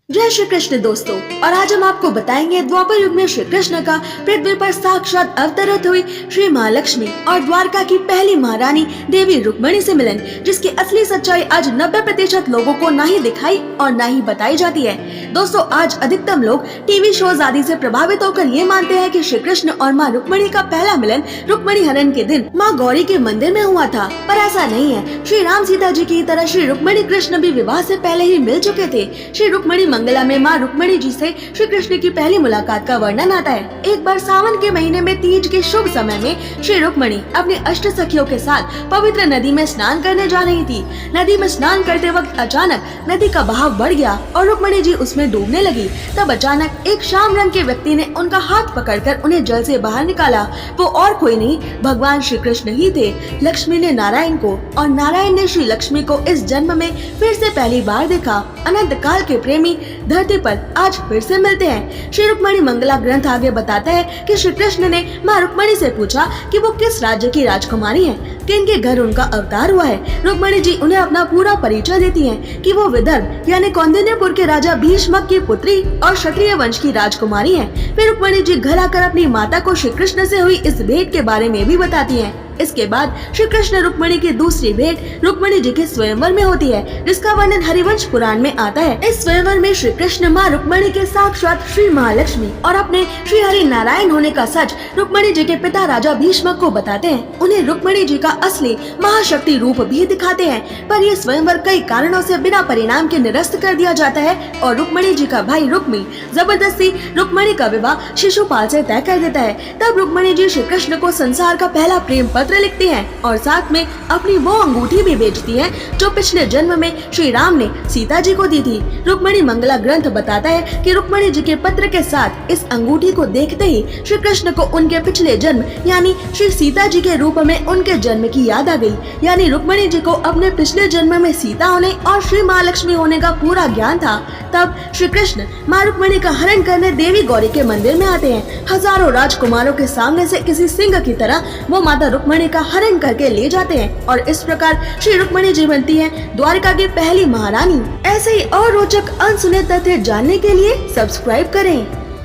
जय श्री कृष्ण दोस्तों, और आज हम आपको बताएंगे द्वापर युग में श्री कृष्ण का पृथ्वी पर साक्षात अवतरित हुई श्री महालक्ष्मी और द्वारका की पहली महारानी देवी रुक्मिणी से मिलन, जिसकी असली सच्चाई आज 90% लोगों को ना ही दिखाई और ना ही बताई जाती है। दोस्तों, आज अधिकतम लोग टीवी शोज आदि से प्रभावित होकर ये मानते हैं कि श्री कृष्ण और माँ रुक्मिणी का पहला मिलन रुक्मिणी हरण के दिन माँ गौरी के मंदिर में हुआ था, पर ऐसा नहीं है। श्री राम सीता जी की तरह श्री रुक्मिणी कृष्ण भी विवाह से पहले ही मिल चुके थे। श्री रुक्मिणी मंगला में माँ रुक्मिणी जी से श्री कृष्ण की पहली मुलाकात का वर्णन आता है। एक बार सावन के महीने में तीज के शुभ समय में श्री रुक्मिणी अपनी अष्ट सखियों के साथ पवित्र नदी में स्नान करने जा रही थी। नदी में स्नान करते वक्त अचानक नदी का बहाव बढ़ गया और रुक्मिणी जी उसमें डूबने लगी। तब अचानक एक श्याम रंग के व्यक्ति ने उनका हाथ पकड़कर उन्हें जल से बाहर निकाला। वो और कोई नहीं, भगवान श्री कृष्ण ही थे। लक्ष्मी ने नारायण को और नारायण ने श्री लक्ष्मी को इस जन्म में फिर से पहली बार देखा। अनंत काल के प्रेमी धरती पर आज फिर से मिलते हैं। श्री रुक्मिणी मंगला ग्रंथ आगे बताता है कि श्री कृष्ण ने माँ रुक्मिणी से पूछा कि वो किस राज्य की राजकुमारी हैं, किनके घर उनका अवतार हुआ है। रुक्मिणी जी उन्हें अपना पूरा परिचय देती हैं कि वो विदर्भ यानी कौंडिन्यपुर के राजा भीष्मक की पुत्री और क्षत्रिय वंश की राजकुमारी हैं। फिर रुक्मिणी जी घर आकर अपनी माता को श्री कृष्ण से हुई इस भेंट के बारे में भी बताती हैं। इसके बाद श्री कृष्ण रुक्मिणी की दूसरी भेंट रुक्मिणी जी के स्वयंवर में होती है, जिसका वर्णन हरिवंश पुराण में आता है। इस स्वयंवर में श्री कृष्ण माँ रुक्मिणी के साक्षात श्री महालक्ष्मी और अपने श्री हरि नारायण होने का सच रुक्मिणी जी के पिता राजा भीष्मक को बताते हैं। उन्हें रुक्मिणी जी का असली महाशक्ति रूप भी दिखाते हैं, पर ये स्वयंवर कई कारणों से बिना परिणाम के निरस्त कर दिया जाता है और रुक्मिणी जी का भाई रुक्मी जबरदस्ती रुक्मिणी का विवाह शिशुपाल से तय कर देता है। तब रुक्मिणी जी श्री कृष्ण को संसार का पहला प्रेम पत्र लिखती हैं और साथ में अपनी वो अंगूठी भी बेचती हैं जो पिछले जन्म में श्री राम ने सीता जी को दी थी। रुक्मिणी मंगला ग्रंथ बताता है कि रुक्मिणी जी के पत्र के साथ इस अंगूठी को देखते ही श्री कृष्ण को उनके पिछले जन्म यानी श्री सीता जी के रूप में उनके जन्म की याद आ गई। यानी रुक्मिणी जी को अपने पिछले जन्म में सीता होने और श्री महालक्ष्मी होने का पूरा ज्ञान था। तब श्री कृष्ण माँ रुक्मिणी का हरण करने देवी गौरी के मंदिर में आते हैं। हजारों राजकुमारों के सामने से किसी सिंह की तरह वो माता रुक्मिणी का हरण करके ले जाते हैं और इस प्रकार श्री रुक्मिणी जी बनती हैं द्वारका की पहली महारानी। ऐसे ही और रोचक अनसुने तथ्य जानने के लिए सब्सक्राइब करें।